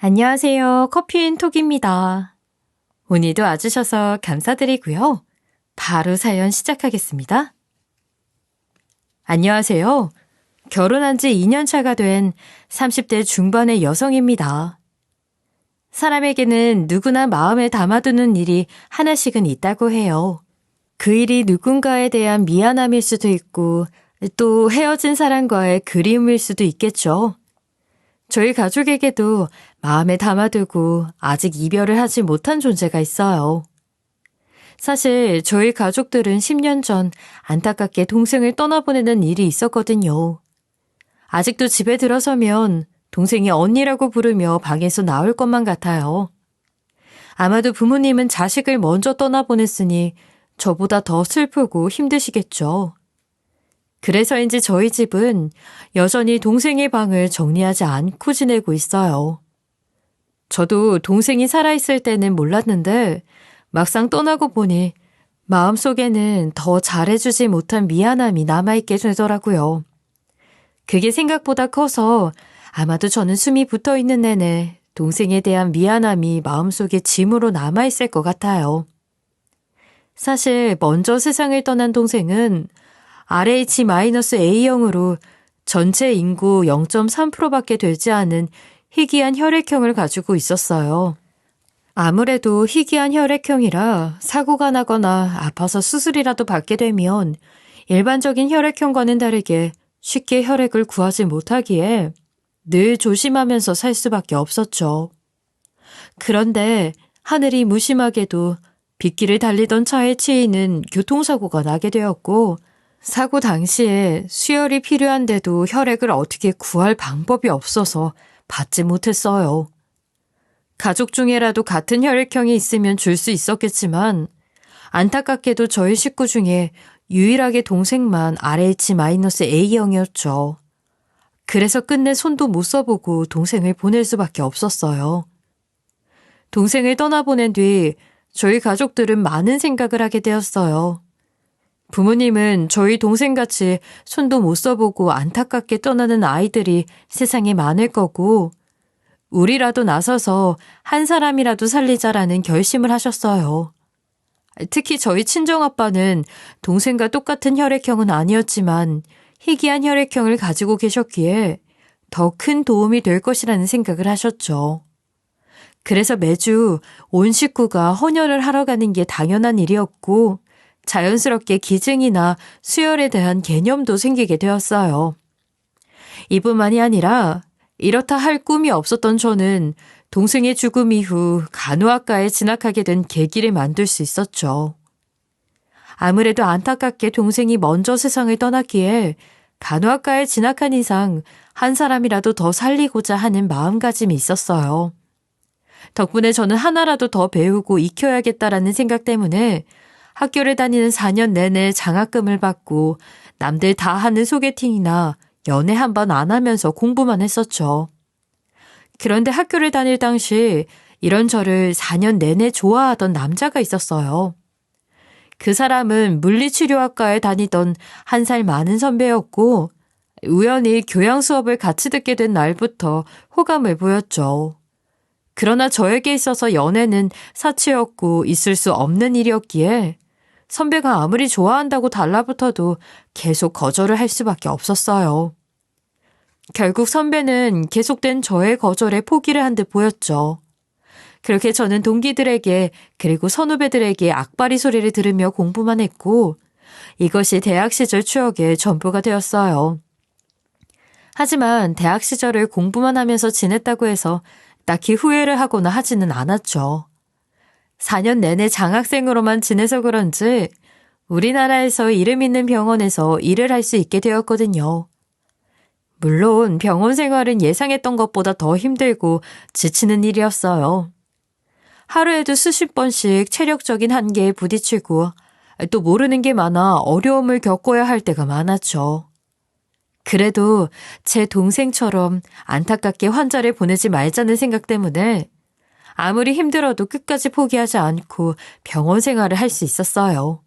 안녕하세요. 커피앤톡입니다. 오늘도 와주셔서 감사드리고요. 바로 사연 시작하겠습니다. 안녕하세요. 결혼한 지 2년 차가 된 30대 중반의 여성입니다. 사람에게는 누구나 마음에 담아두는 일이 하나씩은 있다고 해요. 그 일이 누군가에 대한 미안함일 수도 있고 또 헤어진 사람과의 그리움일 수도 있겠죠. 저희 가족에게도 마음에 담아두고 아직 이별을 하지 못한 존재가 있어요. 사실 저희 가족들은 10년 전 안타깝게 동생을 떠나보내는 일이 있었거든요. 아직도 집에 들어서면 동생이 언니라고 부르며 방에서 나올 것만 같아요. 아마도 부모님은 자식을 먼저 떠나보냈으니 저보다 더 슬프고 힘드시겠죠. 그래서인지 저희 집은 여전히 동생의 방을 정리하지 않고 지내고 있어요. 저도 동생이 살아있을 때는 몰랐는데 막상 떠나고 보니 마음속에는 더 잘해주지 못한 미안함이 남아있게 되더라고요. 그게 생각보다 커서 아마도 저는 숨이 붙어있는 내내 동생에 대한 미안함이 마음속에 짐으로 남아있을 것 같아요. 사실 먼저 세상을 떠난 동생은 RH-A형으로 전체 인구 0.3%밖에 되지 않은 희귀한 혈액형을 가지고 있었어요. 아무래도 희귀한 혈액형이라 사고가 나거나 아파서 수술이라도 받게 되면 일반적인 혈액형과는 다르게 쉽게 혈액을 구하지 못하기에 늘 조심하면서 살 수밖에 없었죠. 그런데 하늘이 무심하게도 빗길을 달리던 차에 치이는 교통사고가 나게 되었고 사고 당시에 수혈이 필요한데도 혈액을 어떻게 구할 방법이 없어서 받지 못했어요. 가족 중에라도 같은 혈액형이 있으면 줄 수 있었겠지만 안타깝게도 저희 식구 중에 유일하게 동생만 RH-A형이었죠. 그래서 끝내 손도 못 써보고 동생을 보낼 수밖에 없었어요. 동생을 떠나보낸 뒤 저희 가족들은 많은 생각을 하게 되었어요. 부모님은 저희 동생같이 손도 못 써보고 안타깝게 떠나는 아이들이 세상에 많을 거고 우리라도 나서서 한 사람이라도 살리자라는 결심을 하셨어요. 특히 저희 친정아빠는 동생과 똑같은 혈액형은 아니었지만 희귀한 혈액형을 가지고 계셨기에 더 큰 도움이 될 것이라는 생각을 하셨죠. 그래서 매주 온 식구가 헌혈을 하러 가는 게 당연한 일이었고 자연스럽게 기증이나 수혈에 대한 개념도 생기게 되었어요. 이뿐만이 아니라 이렇다 할 꿈이 없었던 저는 동생의 죽음 이후 간호학과에 진학하게 된 계기를 만들 수 있었죠. 아무래도 안타깝게 동생이 먼저 세상을 떠났기에 간호학과에 진학한 이상 한 사람이라도 더 살리고자 하는 마음가짐이 있었어요. 덕분에 저는 하나라도 더 배우고 익혀야겠다라는 생각 때문에 학교를 다니는 4년 내내 장학금을 받고 남들 다 하는 소개팅이나 연애 한 번 안 하면서 공부만 했었죠. 그런데 학교를 다닐 당시 이런 저를 4년 내내 좋아하던 남자가 있었어요. 그 사람은 물리치료학과에 다니던 1살 많은 선배였고 우연히 교양 수업을 같이 듣게 된 날부터 호감을 보였죠. 그러나 저에게 있어서 연애는 사치였고 있을 수 없는 일이었기에 선배가 아무리 좋아한다고 달라붙어도 계속 거절을 할 수밖에 없었어요. 결국 선배는 계속된 저의 거절에 포기를 한 듯 보였죠. 그렇게 저는 동기들에게 그리고 선후배들에게 악바리 소리를 들으며 공부만 했고 이것이 대학 시절 추억의 전부가 되었어요. 하지만 대학 시절을 공부만 하면서 지냈다고 해서 딱히 후회를 하거나 하지는 않았죠. 4년 내내 장학생으로만 지내서 그런지 우리나라에서 이름 있는 병원에서 일을 할 수 있게 되었거든요. 물론 병원 생활은 예상했던 것보다 더 힘들고 지치는 일이었어요. 하루에도 수십 번씩 체력적인 한계에 부딪히고 또 모르는 게 많아 어려움을 겪어야 할 때가 많았죠. 그래도 제 동생처럼 안타깝게 환자를 보내지 말자는 생각 때문에 아무리 힘들어도 끝까지 포기하지 않고 병원 생활을 할 수 있었어요.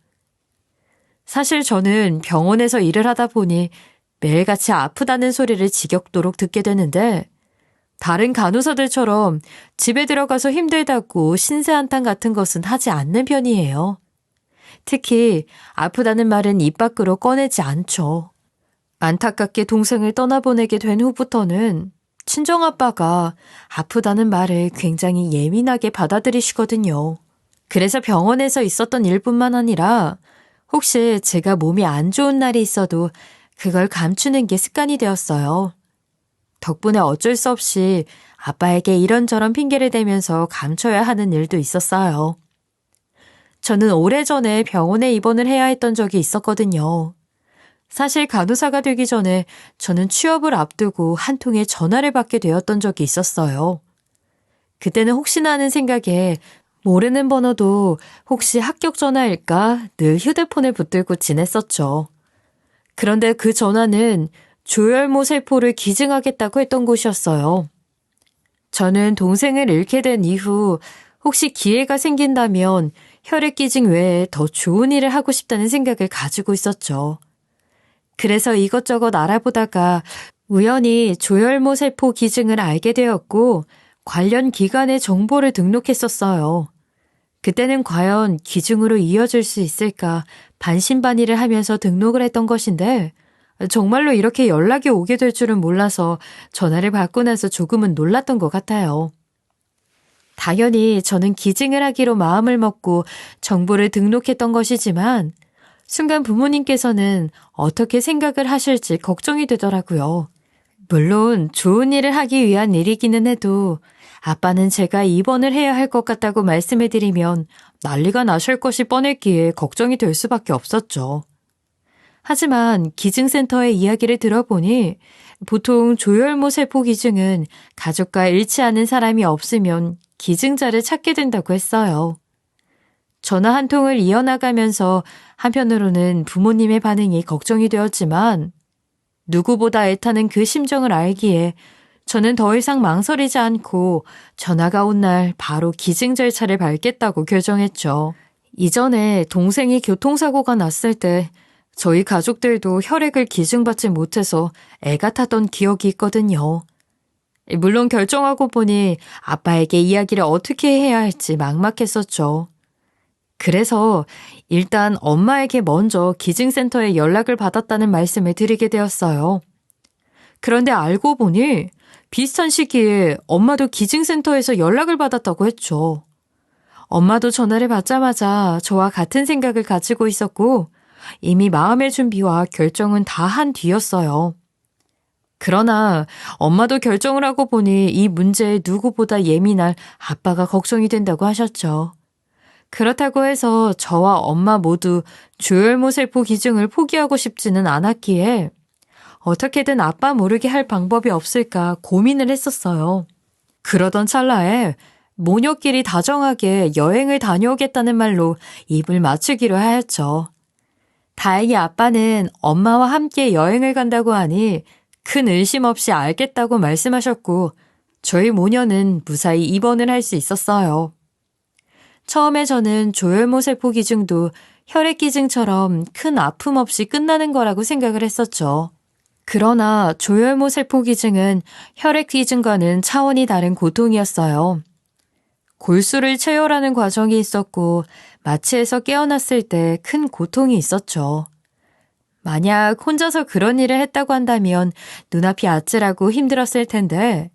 사실 저는 병원에서 일을 하다 보니 매일같이 아프다는 소리를 지겹도록 듣게 되는데 다른 간호사들처럼 집에 들어가서 힘들다고 신세 한탄 같은 것은 하지 않는 편이에요. 특히 아프다는 말은 입 밖으로 꺼내지 않죠. 안타깝게 동생을 떠나보내게 된 후부터는 친정아빠가 아프다는 말을 굉장히 예민하게 받아들이시거든요. 그래서 병원에서 있었던 일뿐만 아니라 혹시 제가 몸이 안 좋은 날이 있어도 그걸 감추는 게 습관이 되었어요. 덕분에 어쩔 수 없이 아빠에게 이런저런 핑계를 대면서 감춰야 하는 일도 있었어요. 저는 오래전에 병원에 입원을 해야 했던 적이 있었거든요. 사실 간호사가 되기 전에 저는 취업을 앞두고 한 통의 전화를 받게 되었던 적이 있었어요. 그때는 혹시나 하는 생각에 모르는 번호도 혹시 합격 전화일까 늘 휴대폰을 붙들고 지냈었죠. 그런데 그 전화는 조혈모 세포를 기증하겠다고 했던 곳이었어요. 저는 동생을 잃게 된 이후 혹시 기회가 생긴다면 혈액 기증 외에 더 좋은 일을 하고 싶다는 생각을 가지고 있었죠. 그래서 이것저것 알아보다가 우연히 조혈모 세포 기증을 알게 되었고 관련 기관의 정보를 등록했었어요. 그때는 과연 기증으로 이어질 수 있을까 반신반의를 하면서 등록을 했던 것인데 정말로 이렇게 연락이 오게 될 줄은 몰라서 전화를 받고 나서 조금은 놀랐던 것 같아요. 당연히 저는 기증을 하기로 마음을 먹고 정보를 등록했던 것이지만 순간 부모님께서는 어떻게 생각을 하실지 걱정이 되더라고요. 물론 좋은 일을 하기 위한 일이기는 해도 아빠는 제가 입원을 해야 할 것 같다고 말씀해드리면 난리가 나실 것이 뻔했기에 걱정이 될 수밖에 없었죠. 하지만 기증센터의 이야기를 들어보니 보통 조혈모 세포 기증은 가족과 일치하는 사람이 없으면 기증자를 찾게 된다고 했어요. 전화 한 통을 이어나가면서 한편으로는 부모님의 반응이 걱정이 되었지만 누구보다 애타는 그 심정을 알기에 저는 더 이상 망설이지 않고 전화가 온 날 바로 기증 절차를 밟겠다고 결정했죠. 이전에 동생이 교통사고가 났을 때 저희 가족들도 혈액을 기증받지 못해서 애가 탔던 기억이 있거든요. 물론 결정하고 보니 아빠에게 이야기를 어떻게 해야 할지 막막했었죠. 그래서 일단 엄마에게 먼저 기증센터에 연락을 받았다는 말씀을 드리게 되었어요. 그런데 알고 보니 비슷한 시기에 엄마도 기증센터에서 연락을 받았다고 했죠. 엄마도 전화를 받자마자 저와 같은 생각을 가지고 있었고 이미 마음의 준비와 결정은 다 한 뒤였어요. 그러나 엄마도 결정을 하고 보니 이 문제에 누구보다 예민할 아빠가 걱정이 된다고 하셨죠. 그렇다고 해서 저와 엄마 모두 조혈모 세포 기증을 포기하고 싶지는 않았기에 어떻게든 아빠 모르게 할 방법이 없을까 고민을 했었어요. 그러던 찰나에 모녀끼리 다정하게 여행을 다녀오겠다는 말로 입을 맞추기로 하였죠. 다행히 아빠는 엄마와 함께 여행을 간다고 하니 큰 의심 없이 알겠다고 말씀하셨고 저희 모녀는 무사히 입원을 할 수 있었어요. 처음에 저는 조혈모 세포 기증도 혈액 기증처럼 큰 아픔 없이 끝나는 거라고 생각을 했었죠. 그러나 조혈모 세포 기증은 혈액 기증과는 차원이 다른 고통이었어요. 골수를 채열하는 과정이 있었고 마취에서 깨어났을 때 큰 고통이 있었죠. 만약 혼자서 그런 일을 했다고 한다면 눈앞이 아찔하고 힘들었을 텐데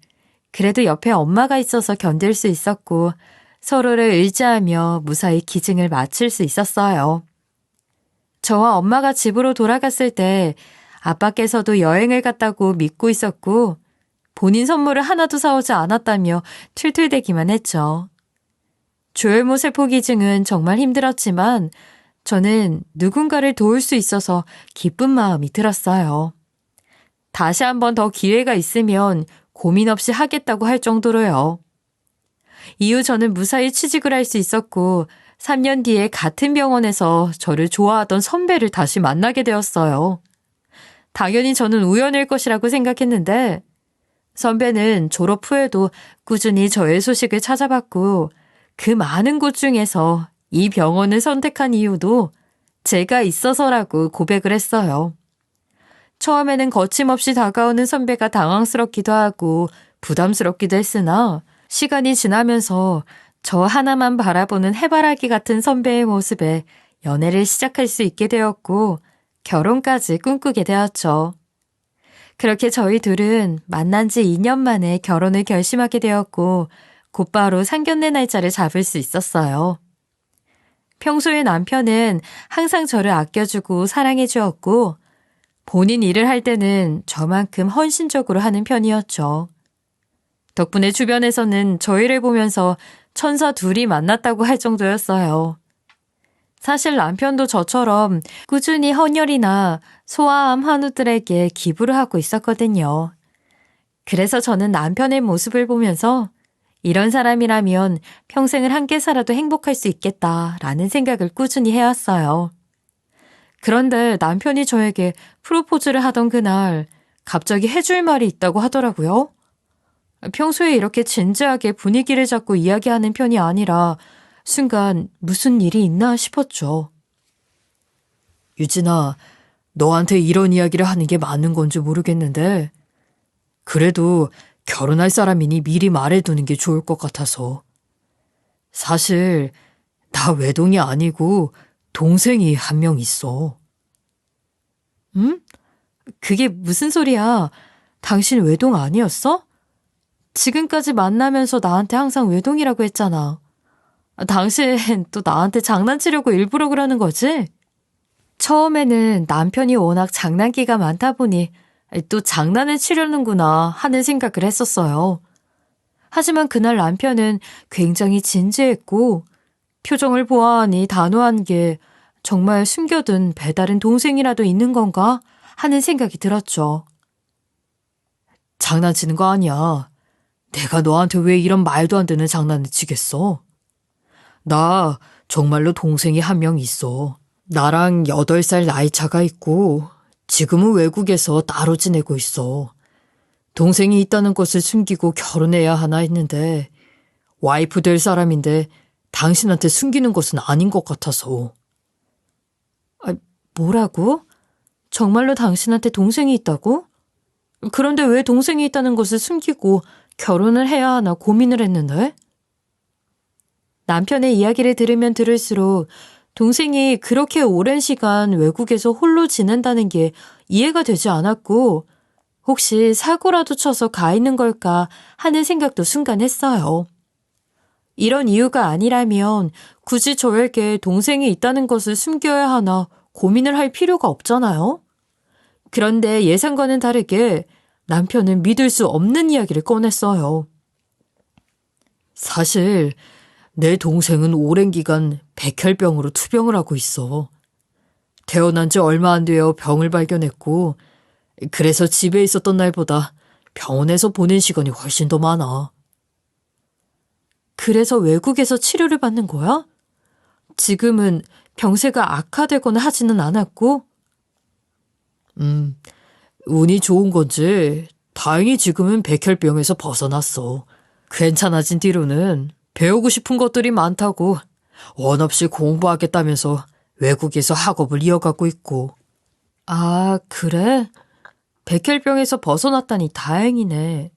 그래도 옆에 엄마가 있어서 견딜 수 있었고 서로를 의지하며 무사히 기증을 마칠 수 있었어요. 저와 엄마가 집으로 돌아갔을 때 아빠께서도 여행을 갔다고 믿고 있었고 본인 선물을 하나도 사오지 않았다며 툴툴대기만 했죠. 조혈모 세포 기증은 정말 힘들었지만 저는 누군가를 도울 수 있어서 기쁜 마음이 들었어요. 다시 한 번 더 기회가 있으면 고민 없이 하겠다고 할 정도로요. 이후 저는 무사히 취직을 할 수 있었고 3년 뒤에 같은 병원에서 저를 좋아하던 선배를 다시 만나게 되었어요. 당연히 저는 우연일 것이라고 생각했는데 선배는 졸업 후에도 꾸준히 저의 소식을 찾아봤고 그 많은 곳 중에서 이 병원을 선택한 이유도 제가 있어서라고 고백을 했어요. 처음에는 거침없이 다가오는 선배가 당황스럽기도 하고 부담스럽기도 했으나 시간이 지나면서 저 하나만 바라보는 해바라기 같은 선배의 모습에 연애를 시작할 수 있게 되었고 결혼까지 꿈꾸게 되었죠. 그렇게 저희 둘은 만난 지 2년 만에 결혼을 결심하게 되었고 곧바로 상견례 날짜를 잡을 수 있었어요. 평소에 남편은 항상 저를 아껴주고 사랑해 주었고 본인 일을 할 때는 저만큼 헌신적으로 하는 편이었죠. 덕분에 주변에서는 저희를 보면서 천사 둘이 만났다고 할 정도였어요. 사실 남편도 저처럼 꾸준히 헌혈이나 소아암 환우들에게 기부를 하고 있었거든요. 그래서 저는 남편의 모습을 보면서 이런 사람이라면 평생을 함께 살아도 행복할 수 있겠다라는 생각을 꾸준히 해왔어요. 그런데 남편이 저에게 프로포즈를 하던 그날 갑자기 해줄 말이 있다고 하더라고요. 평소에 이렇게 진지하게 분위기를 잡고 이야기하는 편이 아니라 순간 무슨 일이 있나 싶었죠. 유진아, 너한테 이런 이야기를 하는 게 맞는 건지 모르겠는데 그래도 결혼할 사람이니 미리 말해두는 게 좋을 것 같아서. 사실 나 외동이 아니고 동생이 한 명 있어. 응? 그게 무슨 소리야? 당신 외동 아니었어? 지금까지 만나면서 나한테 항상 외동이라고 했잖아. 당신 또 나한테 장난치려고 일부러 그러는 거지? 처음에는 남편이 워낙 장난기가 많다 보니 또 장난을 치려는구나 하는 생각을 했었어요. 하지만 그날 남편은 굉장히 진지했고 표정을 보아하니 단호한 게 정말 숨겨둔 배다른 동생이라도 있는 건가 하는 생각이 들었죠. 장난치는 거 아니야. 내가 너한테 왜 이런 말도 안 되는 장난을 치겠어? 나 정말로 동생이 한 명 있어. 나랑 8살 나이 차가 있고 지금은 외국에서 따로 지내고 있어. 동생이 있다는 것을 숨기고 결혼해야 하나 했는데 와이프 될 사람인데 당신한테 숨기는 것은 아닌 것 같아서. 뭐라고? 정말로 당신한테 동생이 있다고? 그런데 왜 동생이 있다는 것을 숨기고 결혼을 해야 하나 고민을 했는데? 남편의 이야기를 들으면 들을수록 동생이 그렇게 오랜 시간 외국에서 홀로 지낸다는 게 이해가 되지 않았고 혹시 사고라도 쳐서 가 있는 걸까 하는 생각도 순간 했어요. 이런 이유가 아니라면 굳이 저에게 동생이 있다는 것을 숨겨야 하나 고민을 할 필요가 없잖아요. 그런데 예상과는 다르게 남편은 믿을 수 없는 이야기를 꺼냈어요. 사실 내 동생은 오랜 기간 백혈병으로 투병을 하고 있어. 태어난 지 얼마 안 되어 병을 발견했고 그래서 집에 있었던 날보다 병원에서 보낸 시간이 훨씬 더 많아. 그래서 외국에서 치료를 받는 거야? 지금은 병세가 악화되거나 하지는 않았고? 운이 좋은 건지 다행히 지금은 백혈병에서 벗어났어. 괜찮아진 뒤로는 배우고 싶은 것들이 많다고 원 없이 공부하겠다면서 외국에서 학업을 이어가고 있고. 아, 그래? 백혈병에서 벗어났다니 다행이네.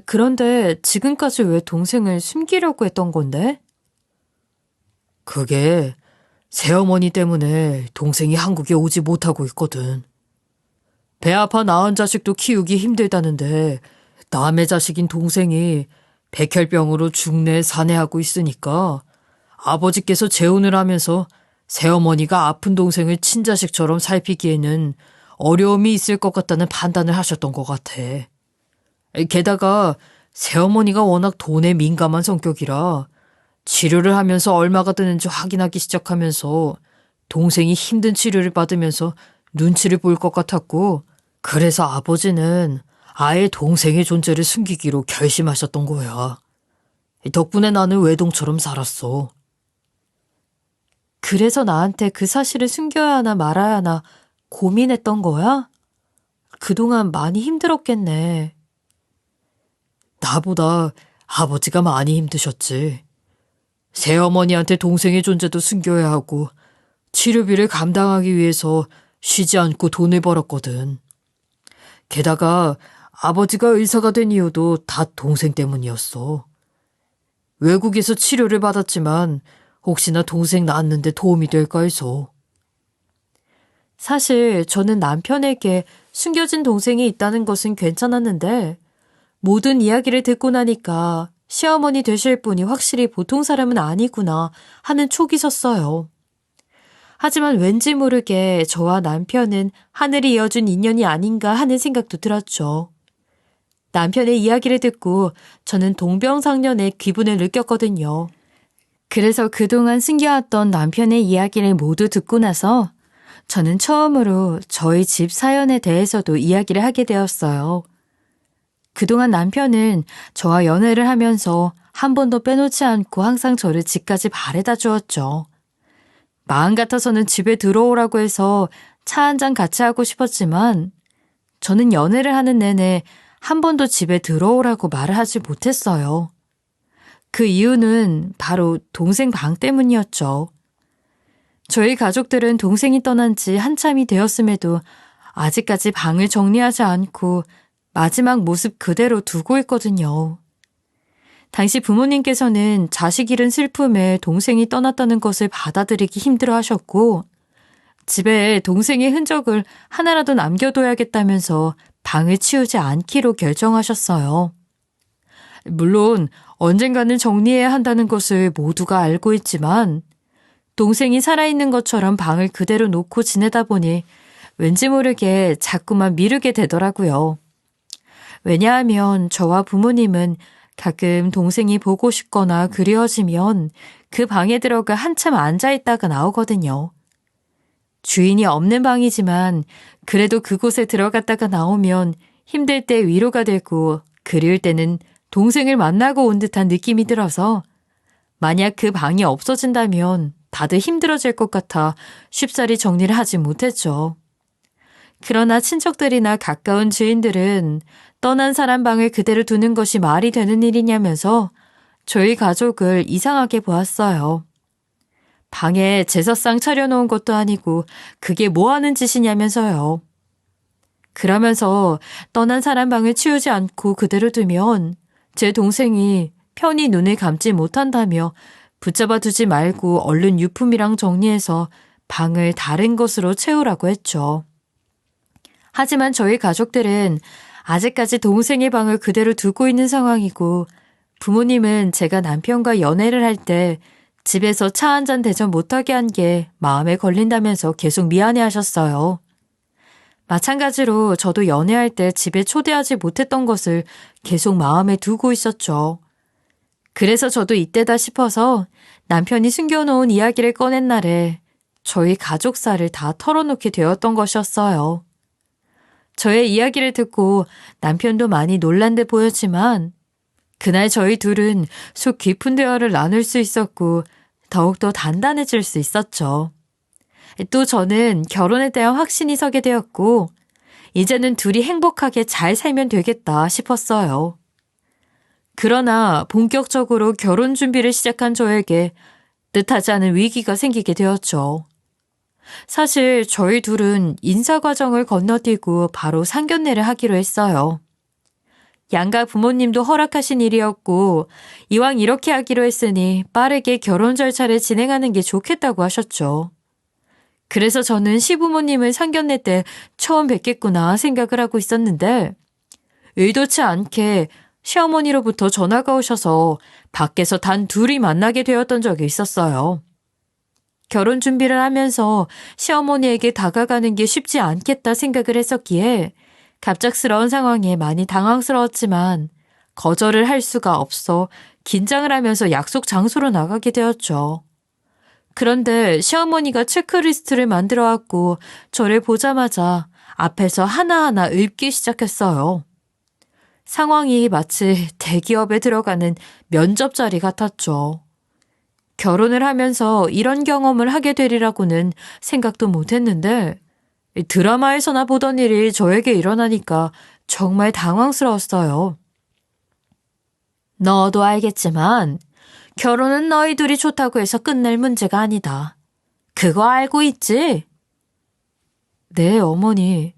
그런데 지금까지 왜 동생을 숨기려고 했던 건데? 그게 새어머니 때문에 동생이 한국에 오지 못하고 있거든. 배 아파 낳은 자식도 키우기 힘들다는데 남의 자식인 동생이 백혈병으로 중내 산해하고 있으니까 아버지께서 재혼을 하면서 새어머니가 아픈 동생을 친자식처럼 살피기에는 어려움이 있을 것 같다는 판단을 하셨던 것 같아. 게다가 새어머니가 워낙 돈에 민감한 성격이라 치료를 하면서 얼마가 드는지 확인하기 시작하면서 동생이 힘든 치료를 받으면서 눈치를 볼 것 같았고 그래서 아버지는 아예 동생의 존재를 숨기기로 결심하셨던 거야. 덕분에 나는 외동처럼 살았어. 그래서 나한테 그 사실을 숨겨야 하나 말아야 하나 고민했던 거야? 그동안 많이 힘들었겠네. 나보다 아버지가 많이 힘드셨지. 새어머니한테 동생의 존재도 숨겨야 하고 치료비를 감당하기 위해서 쉬지 않고 돈을 벌었거든. 게다가 아버지가 의사가 된 이유도 다 동생 때문이었어. 외국에서 치료를 받았지만 혹시나 동생 낳았는데 도움이 될까 해서. 사실 저는 남편에게 숨겨진 동생이 있다는 것은 괜찮았는데 모든 이야기를 듣고 나니까 시어머니 되실 분이 확실히 보통 사람은 아니구나 하는 촉이 섰어요. 하지만 왠지 모르게 저와 남편은 하늘이 이어준 인연이 아닌가 하는 생각도 들었죠. 남편의 이야기를 듣고 저는 동병상련의 기분을 느꼈거든요. 그래서 그동안 숨겨왔던 남편의 이야기를 모두 듣고 나서 저는 처음으로 저희 집 사연에 대해서도 이야기를 하게 되었어요. 그동안 남편은 저와 연애를 하면서 한 번도 빼놓지 않고 항상 저를 집까지 바래다 주었죠. 마음 같아서는 집에 들어오라고 해서 차 한잔 같이 하고 싶었지만 저는 연애를 하는 내내 한 번도 집에 들어오라고 말을 하지 못했어요. 그 이유는 바로 동생 방 때문이었죠. 저희 가족들은 동생이 떠난 지 한참이 되었음에도 아직까지 방을 정리하지 않고 마지막 모습 그대로 두고 있거든요. 당시 부모님께서는 자식 잃은 슬픔에 동생이 떠났다는 것을 받아들이기 힘들어 하셨고 집에 동생의 흔적을 하나라도 남겨둬야겠다면서 방을 치우지 않기로 결정하셨어요. 물론 언젠가는 정리해야 한다는 것을 모두가 알고 있지만 동생이 살아있는 것처럼 방을 그대로 놓고 지내다 보니 왠지 모르게 자꾸만 미루게 되더라고요. 왜냐하면 저와 부모님은 가끔 동생이 보고 싶거나 그리워지면 그 방에 들어가 한참 앉아있다가 나오거든요. 주인이 없는 방이지만 그래도 그곳에 들어갔다가 나오면 힘들 때 위로가 되고 그리울 때는 동생을 만나고 온 듯한 느낌이 들어서 만약 그 방이 없어진다면 다들 힘들어질 것 같아 쉽사리 정리를 하지 못했죠. 그러나 친척들이나 가까운 지인들은 떠난 사람 방을 그대로 두는 것이 말이 되는 일이냐면서 저희 가족을 이상하게 보았어요. 방에 제사상 차려놓은 것도 아니고 그게 뭐 하는 짓이냐면서요. 그러면서 떠난 사람 방을 치우지 않고 그대로 두면 제 동생이 편히 눈을 감지 못한다며 붙잡아 두지 말고 얼른 유품이랑 정리해서 방을 다른 것으로 채우라고 했죠. 하지만 저희 가족들은 아직까지 동생의 방을 그대로 두고 있는 상황이고 부모님은 제가 남편과 연애를 할 때 집에서 차 한잔 대접 못하게 한 게 마음에 걸린다면서 계속 미안해하셨어요. 마찬가지로 저도 연애할 때 집에 초대하지 못했던 것을 계속 마음에 두고 있었죠. 그래서 저도 이때다 싶어서 남편이 숨겨놓은 이야기를 꺼낸 날에 저희 가족사를 다 털어놓게 되었던 것이었어요. 저의 이야기를 듣고 남편도 많이 놀란 듯 보였지만 그날 저희 둘은 속 깊은 대화를 나눌 수 있었고 더욱더 단단해질 수 있었죠. 또 저는 결혼에 대한 확신이 서게 되었고 이제는 둘이 행복하게 잘 살면 되겠다 싶었어요. 그러나 본격적으로 결혼 준비를 시작한 저에게 뜻하지 않은 위기가 생기게 되었죠. 사실 저희 둘은 인사 과정을 건너뛰고 바로 상견례를 하기로 했어요. 양가 부모님도 허락하신 일이었고 이왕 이렇게 하기로 했으니 빠르게 결혼 절차를 진행하는 게 좋겠다고 하셨죠. 그래서 저는 시부모님을 상견례 때 처음 뵙겠구나 생각을 하고 있었는데 의도치 않게 시어머니로부터 전화가 오셔서 밖에서 단 둘이 만나게 되었던 적이 있었어요. 결혼 준비를 하면서 시어머니에게 다가가는 게 쉽지 않겠다 생각을 했었기에 갑작스러운 상황에 많이 당황스러웠지만 거절을 할 수가 없어 긴장을 하면서 약속 장소로 나가게 되었죠. 그런데 시어머니가 체크리스트를 만들어 왔고 저를 보자마자 앞에서 하나하나 읊기 시작했어요. 상황이 마치 대기업에 들어가는 면접 자리 같았죠. 결혼을 하면서 이런 경험을 하게 되리라고는 생각도 못했는데 드라마에서나 보던 일이 저에게 일어나니까 정말 당황스러웠어요. 너도 알겠지만 결혼은 너희 둘이 좋다고 해서 끝낼 문제가 아니다. 그거 알고 있지? 네, 어머니.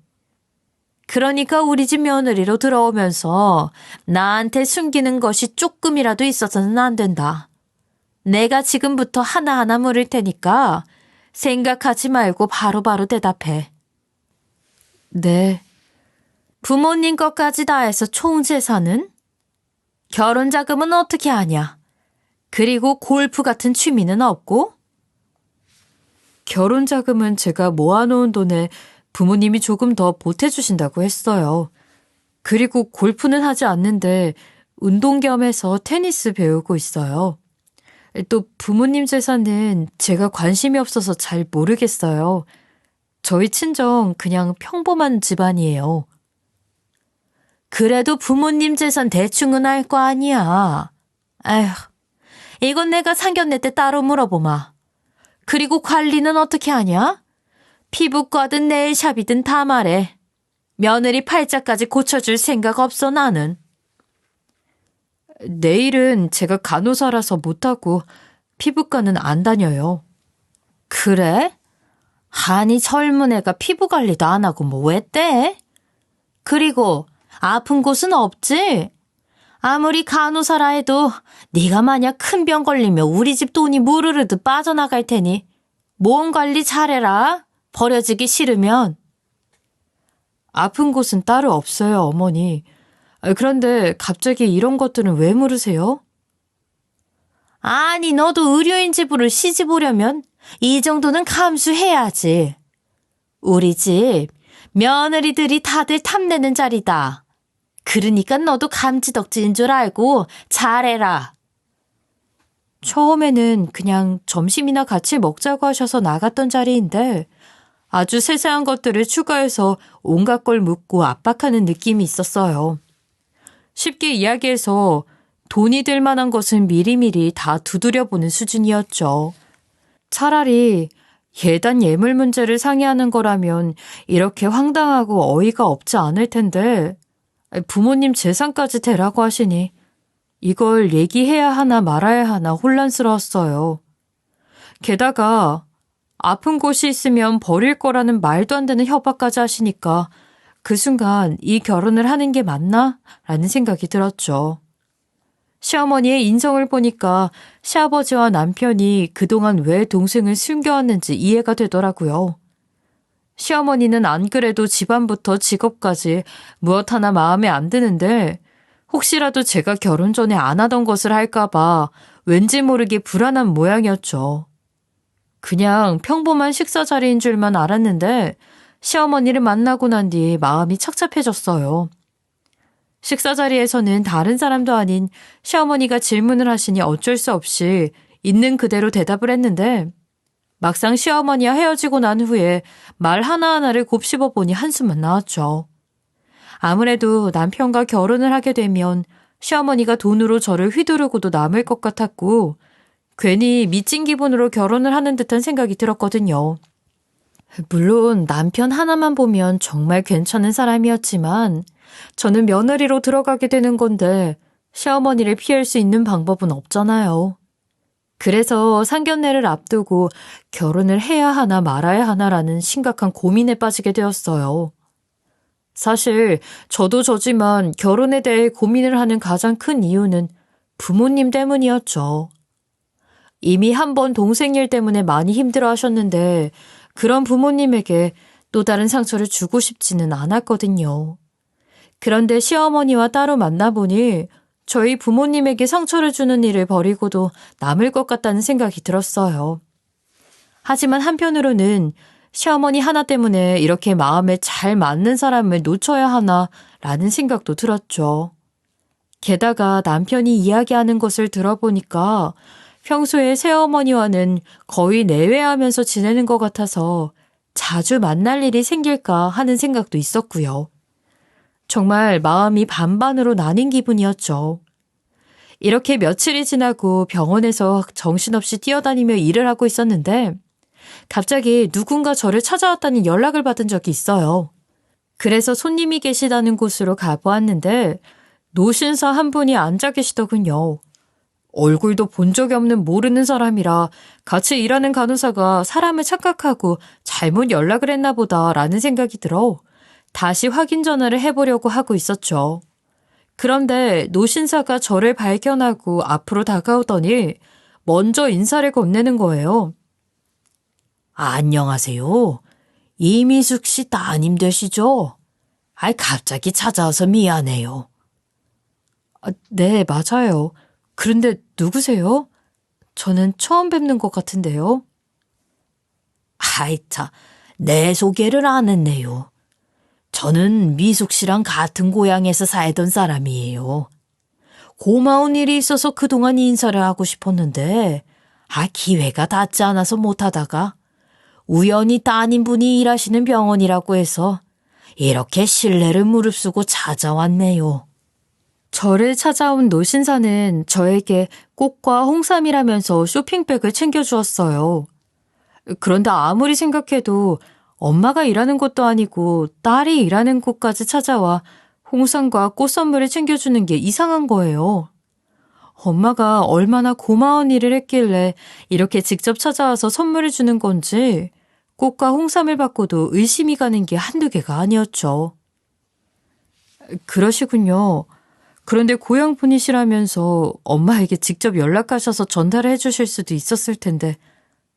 그러니까 우리 집 며느리로 들어오면서 나한테 숨기는 것이 조금이라도 있어서는 안 된다. 내가 지금부터 하나하나 물을 테니까 생각하지 말고 바로바로 대답해. 네. 부모님 것까지 다 해서 총 재산은? 결혼 자금은 어떻게 하냐? 그리고 골프 같은 취미는 없고? 결혼 자금은 제가 모아놓은 돈에 부모님이 조금 더 보태주신다고 했어요. 그리고 골프는 하지 않는데 운동 겸해서 테니스 배우고 있어요. 또 부모님 재산은 제가 관심이 없어서 잘 모르겠어요. 저희 친정 그냥 평범한 집안이에요. 그래도 부모님 재산 대충은 알 거 아니야. 아휴, 이건 내가 상견례 때 따로 물어보마. 그리고 관리는 어떻게 하냐? 피부과든 네일샵이든 다 말해. 며느리 팔자까지 고쳐줄 생각 없어 나는. 네일은 제가 간호사라서 못하고 피부과는 안 다녀요. 그래? 아니 젊은 애가 피부 관리도 안 하고 뭐 왜 떼? 그리고 아픈 곳은 없지? 아무리 간호사라 해도 네가 만약 큰 병 걸리면 우리 집 돈이 무르르듯 빠져나갈 테니 몸 관리 잘해라. 버려지기 싫으면. 아픈 곳은 따로 없어요, 어머니. 그런데 갑자기 이런 것들은 왜 물으세요? 아니, 너도 의료인 집으로 시집 오려면 이 정도는 감수해야지. 우리 집 며느리들이 다들 탐내는 자리다. 그러니까 너도 감지덕지인 줄 알고 잘해라. 처음에는 그냥 점심이나 같이 먹자고 하셔서 나갔던 자리인데 아주 세세한 것들을 추가해서 온갖 걸 묻고 압박하는 느낌이 있었어요. 쉽게 이야기해서 돈이 들 만한 것은 미리미리 다 두드려보는 수준이었죠. 차라리 예단 예물 문제를 상의하는 거라면 이렇게 황당하고 어이가 없지 않을 텐데 부모님 재산까지 대라고 하시니 이걸 얘기해야 하나 말아야 하나 혼란스러웠어요. 게다가 아픈 곳이 있으면 버릴 거라는 말도 안 되는 협박까지 하시니까 그 순간 이 결혼을 하는 게 맞나? 라는 생각이 들었죠. 시어머니의 인성을 보니까 시아버지와 남편이 그동안 왜 동생을 숨겨왔는지 이해가 되더라고요. 시어머니는 안 그래도 집안부터 직업까지 무엇 하나 마음에 안 드는데 혹시라도 제가 결혼 전에 안 하던 것을 할까봐 왠지 모르게 불안한 모양이었죠. 그냥 평범한 식사 자리인 줄만 알았는데 시어머니를 만나고 난 뒤 마음이 착잡해졌어요. 식사 자리에서는 다른 사람도 아닌 시어머니가 질문을 하시니 어쩔 수 없이 있는 그대로 대답을 했는데 막상 시어머니와 헤어지고 난 후에 말 하나하나를 곱씹어 보니 한숨만 나왔죠. 아무래도 남편과 결혼을 하게 되면 시어머니가 돈으로 저를 휘두르고도 남을 것 같았고 괜히 미친 기분으로 결혼을 하는 듯한 생각이 들었거든요. 물론 남편 하나만 보면 정말 괜찮은 사람이었지만 저는 며느리로 들어가게 되는 건데 시어머니를 피할 수 있는 방법은 없잖아요. 그래서 상견례를 앞두고 결혼을 해야 하나 말아야 하나라는 심각한 고민에 빠지게 되었어요. 사실 저도 저지만 결혼에 대해 고민을 하는 가장 큰 이유는 부모님 때문이었죠. 이미 한 번 동생 일 때문에 많이 힘들어 하셨는데 그런 부모님에게 또 다른 상처를 주고 싶지는 않았거든요. 그런데 시어머니와 따로 만나보니 저희 부모님에게 상처를 주는 일을 벌이고도 남을 것 같다는 생각이 들었어요. 하지만 한편으로는 시어머니 하나 때문에 이렇게 마음에 잘 맞는 사람을 놓쳐야 하나라는 생각도 들었죠. 게다가 남편이 이야기하는 것을 들어보니까 평소에 새어머니와는 거의 내외하면서 지내는 것 같아서 자주 만날 일이 생길까 하는 생각도 있었고요. 정말 마음이 반반으로 나뉜 기분이었죠. 이렇게 며칠이 지나고 병원에서 정신없이 뛰어다니며 일을 하고 있었는데 갑자기 누군가 저를 찾아왔다는 연락을 받은 적이 있어요. 그래서 손님이 계시다는 곳으로 가보았는데 노신사 한 분이 앉아 계시더군요. 얼굴도 본 적이 없는 모르는 사람이라 같이 일하는 간호사가 사람을 착각하고 잘못 연락을 했나 보다라는 생각이 들어 다시 확인 전화를 해보려고 하고 있었죠. 그런데 노신사가 저를 발견하고 앞으로 다가오더니 먼저 인사를 건네는 거예요. 안녕하세요. 이미숙 씨 따님 되시죠? 갑자기 찾아와서 미안해요. 네, 맞아요. 그런데 누구세요? 저는 처음 뵙는 것 같은데요. 참, 내 소개를 안 했네요. 저는 미숙 씨랑 같은 고향에서 살던 사람이에요. 고마운 일이 있어서 그동안 인사를 하고 싶었는데, 기회가 닿지 않아서 못하다가, 우연히 따님분이 일하시는 병원이라고 해서, 이렇게 신뢰를 무릅쓰고 찾아왔네요. 저를 찾아온 노신사는 저에게 꽃과 홍삼이라면서 쇼핑백을 챙겨주었어요. 그런데 아무리 생각해도 엄마가 일하는 곳도 아니고 딸이 일하는 곳까지 찾아와 홍삼과 꽃 선물을 챙겨주는 게 이상한 거예요. 엄마가 얼마나 고마운 일을 했길래 이렇게 직접 찾아와서 선물을 주는 건지 꽃과 홍삼을 받고도 의심이 가는 게 한두 개가 아니었죠. 그러시군요. 그런데 고향 분이시라면서 엄마에게 직접 연락하셔서 전달을 해주실 수도 있었을 텐데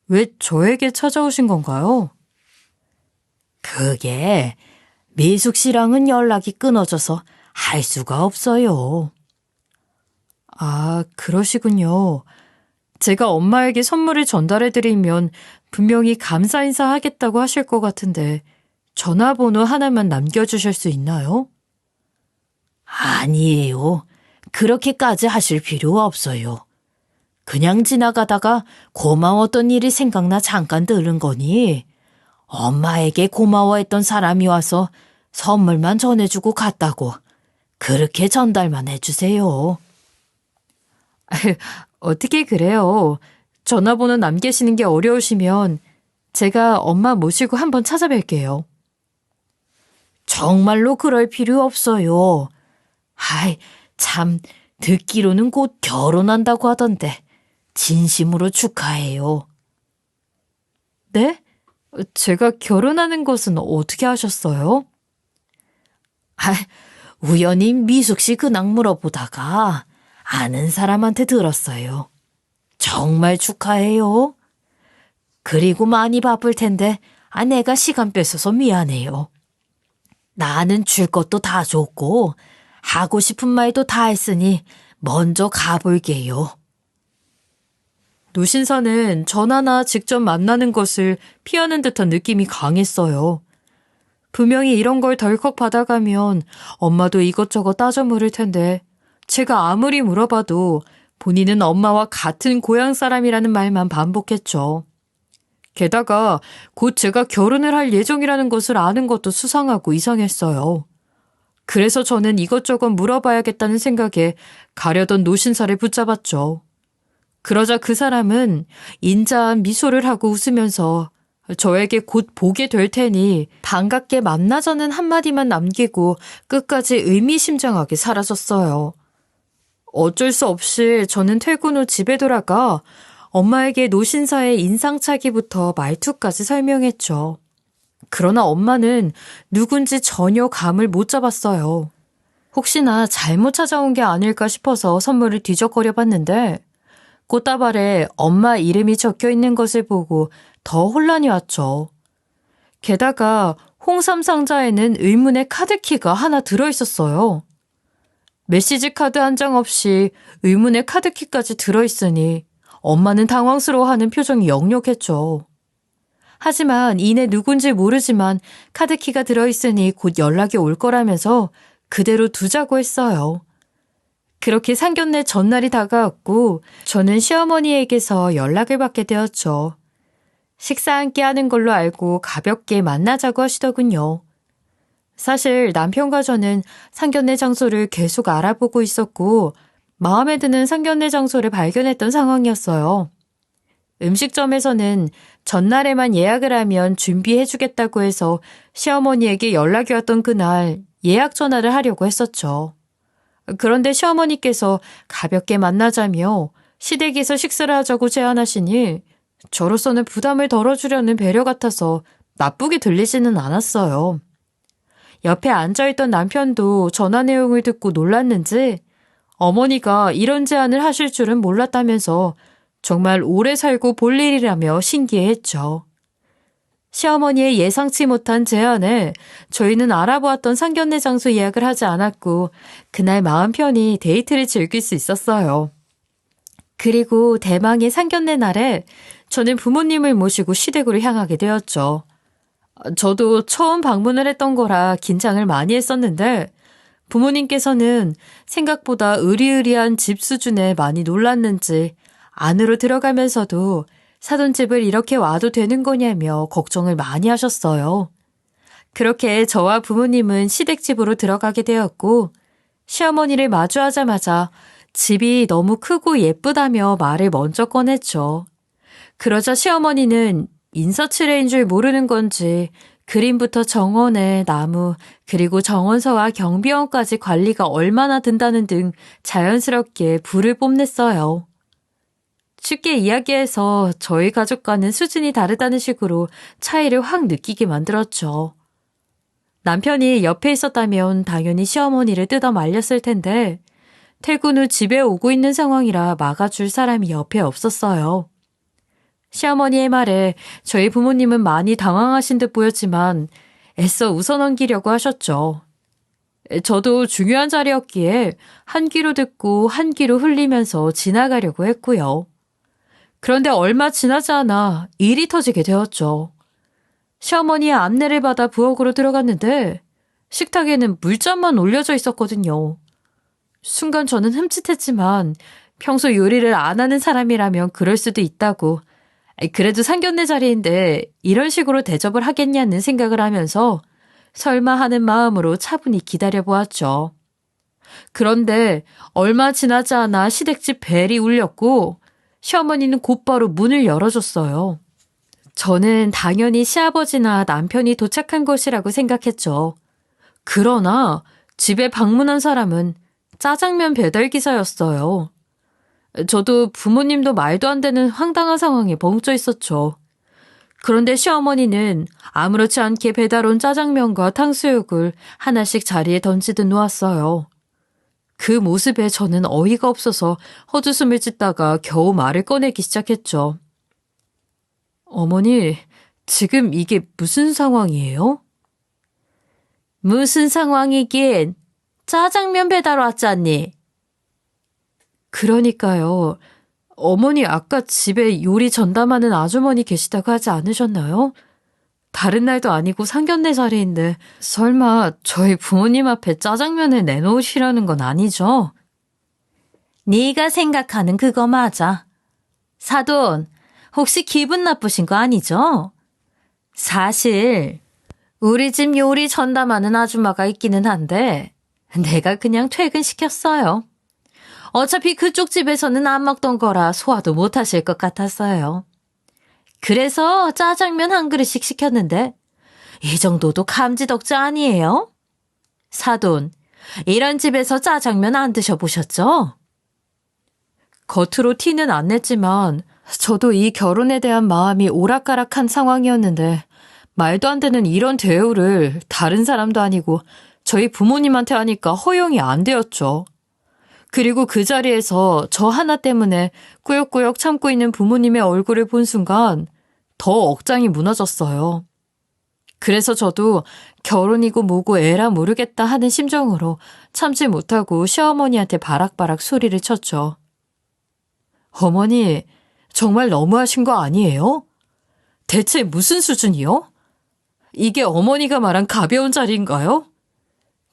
왜 저에게 찾아오신 건가요? 그게 미숙 씨랑은 연락이 끊어져서 할 수가 없어요. 그러시군요. 제가 엄마에게 선물을 전달해드리면 분명히 감사 인사하겠다고 하실 것 같은데 전화번호 하나만 남겨주실 수 있나요? 아니에요. 그렇게까지 하실 필요 없어요. 그냥 지나가다가 고마웠던 일이 생각나 잠깐 들은 거니 엄마에게 고마워했던 사람이 와서 선물만 전해주고 갔다고 그렇게 전달만 해주세요. 어떻게 그래요? 전화번호 남기시는 게 어려우시면 제가 엄마 모시고 한번 찾아뵐게요. 정말로 그럴 필요 없어요. 참, 듣기로는 곧 결혼한다고 하던데 진심으로 축하해요. 네? 제가 결혼하는 것은 어떻게 하셨어요? 우연히 미숙 씨 근황 물어보다가 아는 사람한테 들었어요. 정말 축하해요. 그리고 많이 바쁠 텐데 내가 시간 뺏어서 미안해요. 나는 줄 것도 다 줬고 하고 싶은 말도 다 했으니 먼저 가볼게요. 노신사는 전화나 직접 만나는 것을 피하는 듯한 느낌이 강했어요. 분명히 이런 걸 덜컥 받아가면 엄마도 이것저것 따져 물을 텐데 제가 아무리 물어봐도 본인은 엄마와 같은 고향 사람이라는 말만 반복했죠. 게다가 곧 제가 결혼을 할 예정이라는 것을 아는 것도 수상하고 이상했어요. 그래서 저는 이것저것 물어봐야겠다는 생각에 가려던 노신사를 붙잡았죠. 그러자 그 사람은 인자한 미소를 하고 웃으면서 저에게 곧 보게 될 테니 반갑게 만나자는 한마디만 남기고 끝까지 의미심장하게 사라졌어요. 어쩔 수 없이 저는 퇴근 후 집에 돌아가 엄마에게 노신사의 인상착의부터 말투까지 설명했죠. 그러나 엄마는 누군지 전혀 감을 못 잡았어요. 혹시나 잘못 찾아온 게 아닐까 싶어서 선물을 뒤적거려 봤는데 꽃다발에 엄마 이름이 적혀 있는 것을 보고 더 혼란이 왔죠. 게다가 홍삼 상자에는 의문의 카드키가 하나 들어있었어요. 메시지 카드 한 장 없이 의문의 카드키까지 들어있으니 엄마는 당황스러워하는 표정이 역력했죠. 하지만 이내 누군지 모르지만 카드키가 들어있으니 곧 연락이 올 거라면서 그대로 두자고 했어요. 그렇게 상견례 전날이 다가왔고 저는 시어머니에게서 연락을 받게 되었죠. 식사 함께 하는 걸로 알고 가볍게 만나자고 하시더군요. 사실 남편과 저는 상견례 장소를 계속 알아보고 있었고 마음에 드는 상견례 장소를 발견했던 상황이었어요. 음식점에서는 전날에만 예약을 하면 준비해주겠다고 해서 시어머니에게 연락이 왔던 그날 예약 전화를 하려고 했었죠. 그런데 시어머니께서 가볍게 만나자며 시댁에서 식사를 하자고 제안하시니 저로서는 부담을 덜어주려는 배려 같아서 나쁘게 들리지는 않았어요. 옆에 앉아있던 남편도 전화 내용을 듣고 놀랐는지 어머니가 이런 제안을 하실 줄은 몰랐다면서 정말 오래 살고 볼 일이라며 신기해했죠. 시어머니의 예상치 못한 제안에 저희는 알아보았던 상견례 장소 예약을 하지 않았고 그날 마음 편히 데이트를 즐길 수 있었어요. 그리고 대망의 상견례 날에 저는 부모님을 모시고 시댁으로 향하게 되었죠. 저도 처음 방문을 했던 거라 긴장을 많이 했었는데 부모님께서는 생각보다 으리으리한 집 수준에 많이 놀랐는지 안으로 들어가면서도 사돈집을 이렇게 와도 되는 거냐며 걱정을 많이 하셨어요. 그렇게 저와 부모님은 시댁집으로 들어가게 되었고 시어머니를 마주하자마자 집이 너무 크고 예쁘다며 말을 먼저 꺼냈죠. 그러자 시어머니는 인서치레인 줄 모르는 건지 그림부터 정원에 나무 그리고 정원서와 경비원까지 관리가 얼마나 든다는 등 자연스럽게 불을 뽐냈어요. 쉽게 이야기해서 저희 가족과는 수준이 다르다는 식으로 차이를 확 느끼게 만들었죠. 남편이 옆에 있었다면 당연히 시어머니를 뜯어 말렸을 텐데 퇴근 후 집에 오고 있는 상황이라 막아줄 사람이 옆에 없었어요. 시어머니의 말에 저희 부모님은 많이 당황하신 듯 보였지만 애써 웃어넘기려고 하셨죠. 저도 중요한 자리였기에 한 귀로 듣고 한 귀로 흘리면서 지나가려고 했고요. 그런데 얼마 지나지 않아 일이 터지게 되었죠. 시어머니의 안내를 받아 부엌으로 들어갔는데 식탁에는 물잔만 올려져 있었거든요. 순간 저는 흠칫했지만 평소 요리를 안 하는 사람이라면 그럴 수도 있다고 그래도 상견례 자리인데 이런 식으로 대접을 하겠냐는 생각을 하면서 설마 하는 마음으로 차분히 기다려보았죠. 그런데 얼마 지나지 않아 시댁집 벨이 울렸고 시어머니는 곧바로 문을 열어줬어요. 저는 당연히 시아버지나 남편이 도착한 것이라고 생각했죠. 그러나 집에 방문한 사람은 짜장면 배달기사였어요. 저도 부모님도 말도 안 되는 황당한 상황에 벙쪄 있었죠. 그런데 시어머니는 아무렇지 않게 배달 온 짜장면과 탕수육을 하나씩 자리에 던지듯 놓았어요. 그 모습에 저는 어이가 없어서 헛웃음을 짓다가 겨우 말을 꺼내기 시작했죠. 어머니, 지금 이게 무슨 상황이에요? 무슨 상황이긴 짜장면 배달 왔잖니. 그러니까요. 어머니 아까 집에 요리 전담하는 아주머니 계시다고 하지 않으셨나요? 다른 날도 아니고 상견례 자리인데 설마 저희 부모님 앞에 짜장면을 내놓으시려는 건 아니죠? 네가 생각하는 그거 맞아. 사돈, 혹시 기분 나쁘신 거 아니죠? 사실 우리 집 요리 전담하는 아줌마가 있기는 한데 내가 그냥 퇴근시켰어요. 어차피 그쪽 집에서는 안 먹던 거라 소화도 못 하실 것 같았어요. 그래서 짜장면 한 그릇씩 시켰는데 이 정도도 감지덕지 아니에요? 사돈, 이런 집에서 짜장면 안 드셔보셨죠? 겉으로 티는 안 냈지만 저도 이 결혼에 대한 마음이 오락가락한 상황이었는데 말도 안 되는 이런 대우를 다른 사람도 아니고 저희 부모님한테 하니까 허용이 안 되었죠. 그리고 그 자리에서 저 하나 때문에 꾸역꾸역 참고 있는 부모님의 얼굴을 본 순간 더 억장이 무너졌어요. 그래서 저도 결혼이고 뭐고 에라 모르겠다 하는 심정으로 참지 못하고 시어머니한테 바락바락 소리를 쳤죠. 어머니, 정말 너무하신 거 아니에요? 대체 무슨 수준이요? 이게 어머니가 말한 가벼운 자리인가요?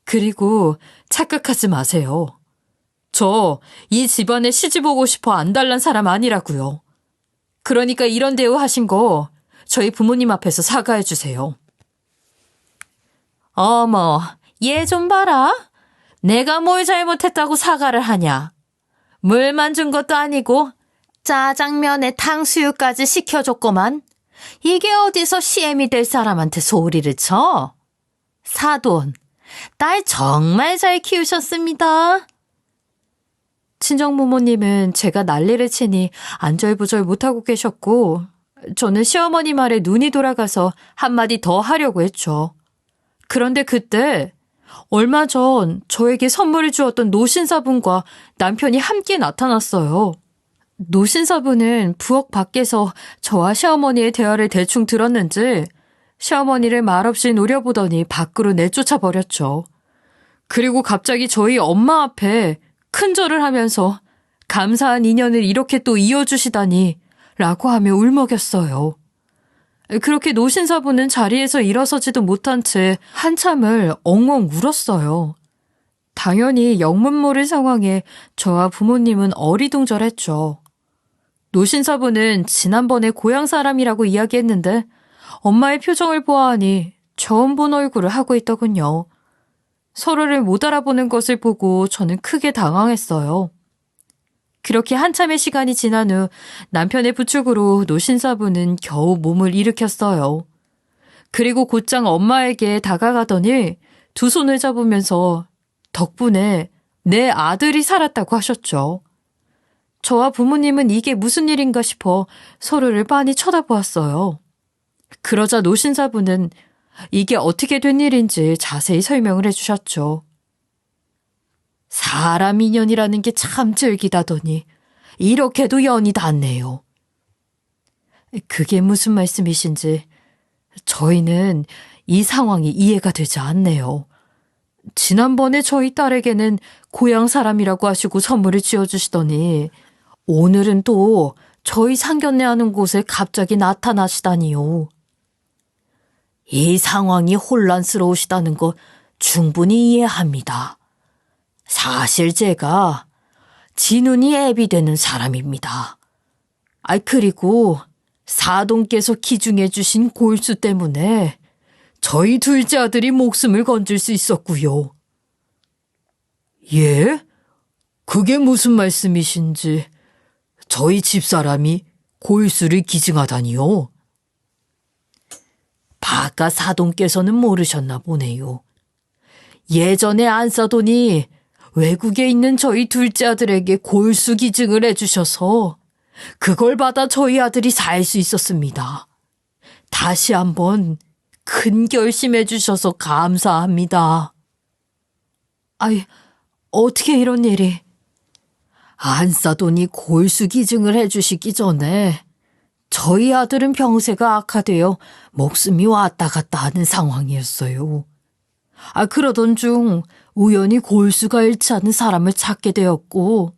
그리고 착각하지 마세요. 저 이 집안에 시집 오고 싶어 안달난 사람 아니라고요. 그러니까 이런 대우 하신 거 저희 부모님 앞에서 사과해 주세요. 어머, 얘 좀 봐라. 내가 뭘 잘못했다고 사과를 하냐. 물만 준 것도 아니고 짜장면에 탕수육까지 시켜줬구만. 이게 어디서 시엠이 될 사람한테 소리를 쳐? 사돈, 딸 정말 잘 키우셨습니다. 친정부모님은 제가 난리를 치니 안절부절 못하고 계셨고 저는 시어머니 말에 눈이 돌아가서 한마디 더 하려고 했죠. 그런데 그때 얼마 전 저에게 선물을 주었던 노신사분과 남편이 함께 나타났어요. 노신사분은 부엌 밖에서 저와 시어머니의 대화를 대충 들었는지 시어머니를 말없이 노려보더니 밖으로 내쫓아 버렸죠. 그리고 갑자기 저희 엄마 앞에 큰절을 하면서 감사한 인연을 이렇게 또 이어주시다니 라고 하며 울먹였어요. 그렇게 노신사분은 자리에서 일어서지도 못한 채 한참을 엉엉 울었어요. 당연히 영문 모를 상황에 저와 부모님은 어리둥절했죠. 노신사분은 지난번에 고향 사람이라고 이야기했는데 엄마의 표정을 보아하니 처음 본 얼굴을 하고 있더군요. 서로를 못 알아보는 것을 보고 저는 크게 당황했어요. 그렇게 한참의 시간이 지난 후 남편의 부축으로 노신사분은 겨우 몸을 일으켰어요. 그리고 곧장 엄마에게 다가가더니 두 손을 잡으면서 덕분에 내 아들이 살았다고 하셨죠. 저와 부모님은 이게 무슨 일인가 싶어 서로를 빤히 쳐다보았어요. 그러자 노신사분은 이게 어떻게 된 일인지 자세히 설명을 해주셨죠. 사람 인연이라는 게 참 즐기다더니 이렇게도 연이 닿네요. 그게 무슨 말씀이신지 저희는 이 상황이 이해가 되지 않네요. 지난번에 저희 딸에게는 고향 사람이라고 하시고 선물을 지어주시더니 오늘은 또 저희 상견례하는 곳에 갑자기 나타나시다니요. 이 상황이 혼란스러우시다는 거 충분히 이해합니다. 사실 제가 진훈이 애비 되는 사람입니다. 그리고 사돈께서 기증해 주신 골수 때문에 저희 둘째 아들이 목숨을 건질 수 있었고요. 예? 그게 무슨 말씀이신지 저희 집사람이 골수를 기증하다니요? 바깥 사돈께서는 모르셨나 보네요. 예전에 안사돈이 외국에 있는 저희 둘째 아들에게 골수 기증을 해주셔서 그걸 받아 저희 아들이 살 수 있었습니다. 다시 한번 큰 결심해 주셔서 감사합니다. 어떻게 이런 일이? 안사돈이 골수 기증을 해주시기 전에 저희 아들은 병세가 악화되어 목숨이 왔다 갔다 하는 상황이었어요. 그러던 중 우연히 골수가 잃지 않은 사람을 찾게 되었고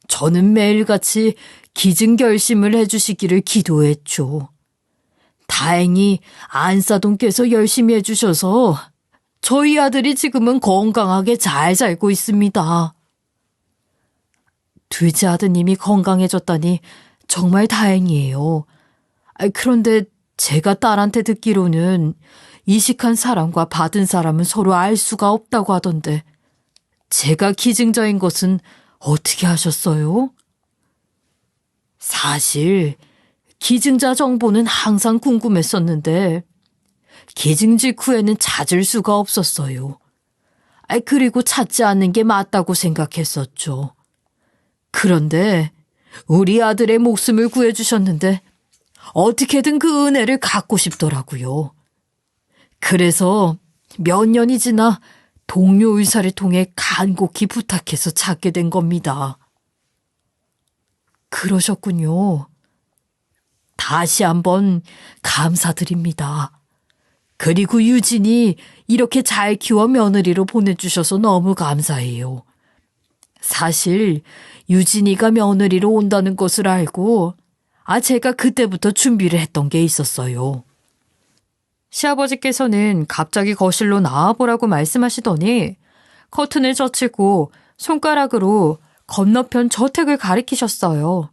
저는 매일같이 기증 결심을 해주시기를 기도했죠. 다행히 안사돈께서 열심히 해주셔서 저희 아들이 지금은 건강하게 잘 살고 있습니다. 둘째 아드님이 건강해졌다니 정말 다행이에요. 그런데 제가 딸한테 듣기로는 이식한 사람과 받은 사람은 서로 알 수가 없다고 하던데 제가 기증자인 것은 어떻게 하셨어요? 사실 기증자 정보는 항상 궁금했었는데 기증 직후에는 찾을 수가 없었어요. 그리고 찾지 않는 게 맞다고 생각했었죠. 그런데 우리 아들의 목숨을 구해주셨는데 어떻게든 그 은혜를 갚고 싶더라고요. 그래서 몇 년이 지나 동료 의사를 통해 간곡히 부탁해서 찾게 된 겁니다. 그러셨군요. 다시 한번 감사드립니다. 그리고 유진이 이렇게 잘 키워 며느리로 보내주셔서 너무 감사해요. 사실 유진이가 며느리로 온다는 것을 알고 제가 그때부터 준비를 했던 게 있었어요. 시아버지께서는 갑자기 거실로 나와보라고 말씀하시더니 커튼을 젖히고 손가락으로 건너편 저택을 가리키셨어요.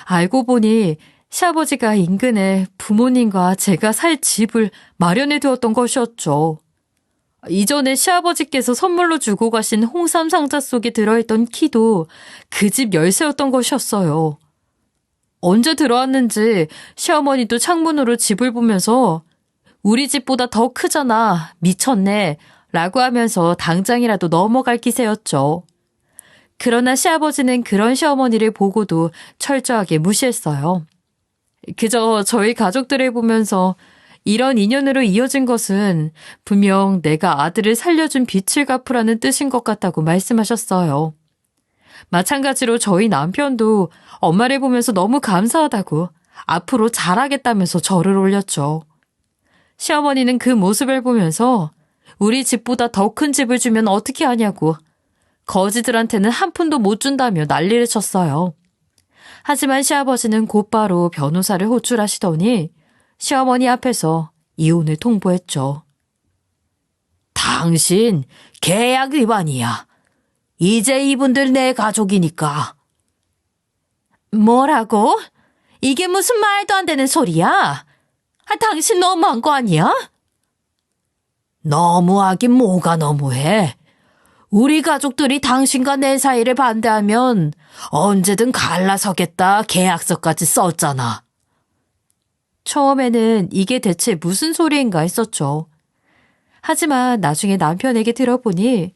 알고 보니 시아버지가 인근에 부모님과 제가 살 집을 마련해 두었던 것이었죠. 이전에 시아버지께서 선물로 주고 가신 홍삼 상자 속에 들어있던 키도 그 집 열쇠였던 것이었어요. 언제 들어왔는지 시어머니도 창문으로 집을 보면서 우리 집보다 더 크잖아, 미쳤네 라고 하면서 당장이라도 넘어갈 기세였죠. 그러나 시아버지는 그런 시어머니를 보고도 철저하게 무시했어요. 그저 저희 가족들을 보면서 이런 인연으로 이어진 것은 분명 내가 아들을 살려준 빚을 갚으라는 뜻인 것 같다고 말씀하셨어요. 마찬가지로 저희 남편도 엄마를 보면서 너무 감사하다고 앞으로 잘하겠다면서 절을 올렸죠. 시어머니는 그 모습을 보면서 우리 집보다 더 큰 집을 주면 어떻게 하냐고 거지들한테는 한 푼도 못 준다며 난리를 쳤어요. 하지만 시아버지는 곧바로 변호사를 호출하시더니 시어머니 앞에서 이혼을 통보했죠. 당신 계약 위반이야. 이제 이분들 내 가족이니까. 뭐라고? 이게 무슨 말도 안 되는 소리야? 당신 너무한 거 아니야? 너무하긴 뭐가 너무해. 우리 가족들이 당신과 내 사이를 반대하면 언제든 갈라서겠다 계약서까지 썼잖아. 처음에는 이게 대체 무슨 소리인가 했었죠. 하지만 나중에 남편에게 들어보니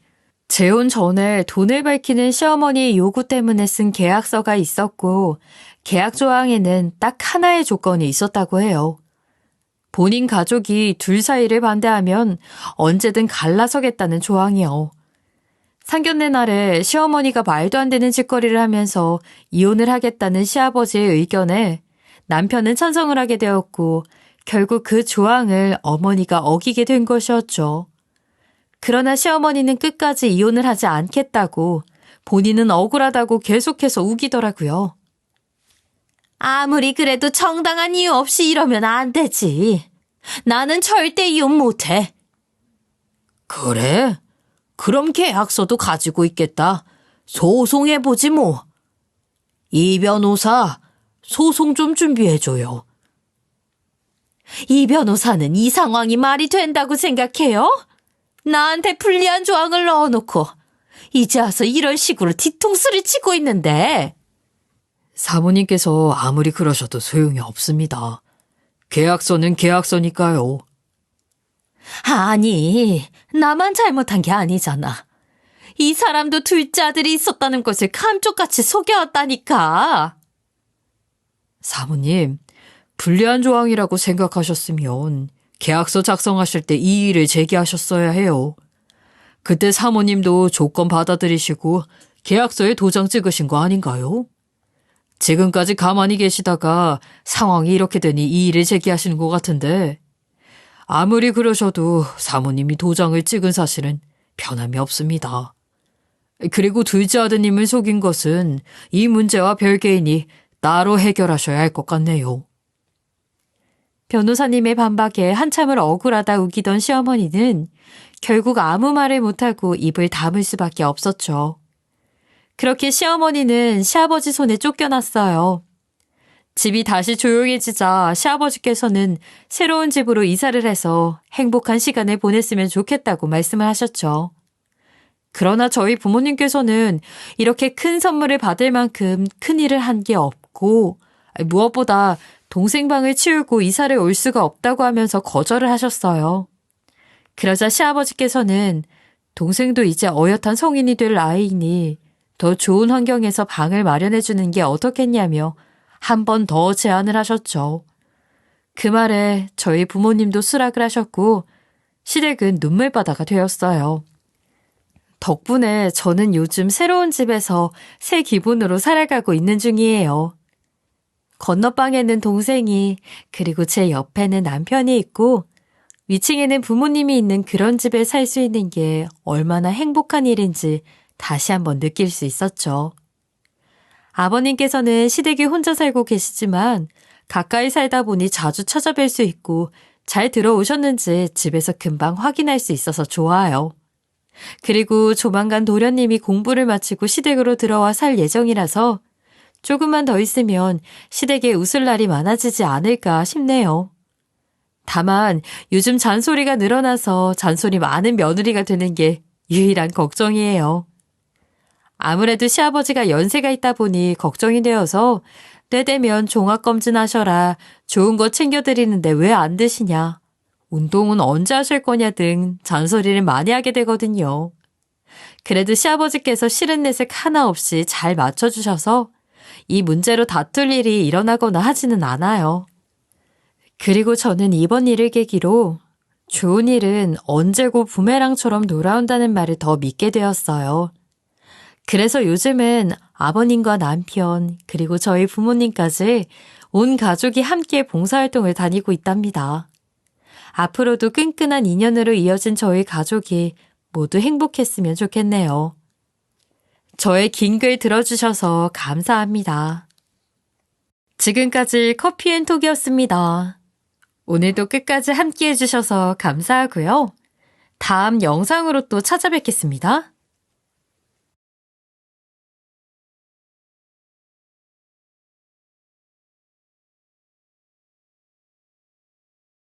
재혼 전에 돈을 밝히는 시어머니의 요구 때문에 쓴 계약서가 있었고 계약 조항에는 딱 하나의 조건이 있었다고 해요. 본인 가족이 둘 사이를 반대하면 언제든 갈라서겠다는 조항이요. 상견례 날에 시어머니가 말도 안 되는 짓거리를 하면서 이혼을 하겠다는 시아버지의 의견에 남편은 찬성을 하게 되었고 결국 그 조항을 어머니가 어기게 된 것이었죠. 그러나 시어머니는 끝까지 이혼을 하지 않겠다고 본인은 억울하다고 계속해서 우기더라고요. 아무리 그래도 정당한 이유 없이 이러면 안 되지. 나는 절대 이혼 못해. 그래? 그럼 계약서도 가지고 있겠다. 소송해보지 뭐. 이 변호사, 소송 좀 준비해줘요. 이 변호사는 이 상황이 말이 된다고 생각해요? 나한테 불리한 조항을 넣어놓고 이제 와서 이런 식으로 뒤통수를 치고 있는데. 사모님께서 아무리 그러셔도 소용이 없습니다. 계약서는 계약서니까요. 아니, 나만 잘못한 게 아니잖아. 이 사람도 둘째 아들이 있었다는 것을 감쪽같이 속여왔다니까. 사모님, 불리한 조항이라고 생각하셨으면 계약서 작성하실 때 이의를 제기하셨어야 해요. 그때 사모님도 조건 받아들이시고 계약서에 도장 찍으신 거 아닌가요? 지금까지 가만히 계시다가 상황이 이렇게 되니 이의를 제기하시는 것 같은데 아무리 그러셔도 사모님이 도장을 찍은 사실은 변함이 없습니다. 그리고 둘째 아드님을 속인 것은 이 문제와 별개이니 따로 해결하셔야 할 것 같네요. 변호사님의 반박에 한참을 억울하다 우기던 시어머니는 결국 아무 말을 못하고 입을 다물 수밖에 없었죠. 그렇게 시어머니는 시아버지 손에 쫓겨났어요. 집이 다시 조용해지자 시아버지께서는 새로운 집으로 이사를 해서 행복한 시간을 보냈으면 좋겠다고 말씀을 하셨죠. 그러나 저희 부모님께서는 이렇게 큰 선물을 받을 만큼 큰 일을 한 게 없고 무엇보다 동생 방을 치우고 이사를 올 수가 없다고 하면서 거절을 하셨어요. 그러자 시아버지께서는 동생도 이제 어엿한 성인이 될 나이이니 더 좋은 환경에서 방을 마련해 주는 게 어떻겠냐며 한 번 더 제안을 하셨죠. 그 말에 저희 부모님도 수락을 하셨고 시댁은 눈물바다가 되었어요. 덕분에 저는 요즘 새로운 집에서 새 기분으로 살아가고 있는 중이에요. 건너방에는 동생이 그리고 제 옆에는 남편이 있고 위층에는 부모님이 있는 그런 집에 살 수 있는 게 얼마나 행복한 일인지 다시 한번 느낄 수 있었죠. 아버님께서는 시댁에 혼자 살고 계시지만 가까이 살다 보니 자주 찾아뵐 수 있고 잘 들어오셨는지 집에서 금방 확인할 수 있어서 좋아요. 그리고 조만간 도련님이 공부를 마치고 시댁으로 들어와 살 예정이라서 조금만 더 있으면 시댁에 웃을 날이 많아지지 않을까 싶네요. 다만 요즘 잔소리가 늘어나서 잔소리 많은 며느리가 되는 게 유일한 걱정이에요. 아무래도 시아버지가 연세가 있다 보니 걱정이 되어서 때 되면 종합검진 하셔라, 좋은 거 챙겨드리는데 왜 안 드시냐, 운동은 언제 하실 거냐 등 잔소리를 많이 하게 되거든요. 그래도 시아버지께서 싫은 내색 하나 없이 잘 맞춰주셔서 이 문제로 다툴 일이 일어나거나 하지는 않아요. 그리고 저는 이번 일을 계기로 좋은 일은 언제고 부메랑처럼 돌아온다는 말을 더 믿게 되었어요. 그래서 요즘은 아버님과 남편, 그리고 저희 부모님까지 온 가족이 함께 봉사활동을 다니고 있답니다. 앞으로도 끈끈한 인연으로 이어진 저희 가족이 모두 행복했으면 좋겠네요. 저의 긴 글 들어주셔서 감사합니다. 지금까지 커피앤톡이었습니다. 오늘도 끝까지 함께 해주셔서 감사하고요. 다음 영상으로 또 찾아뵙겠습니다.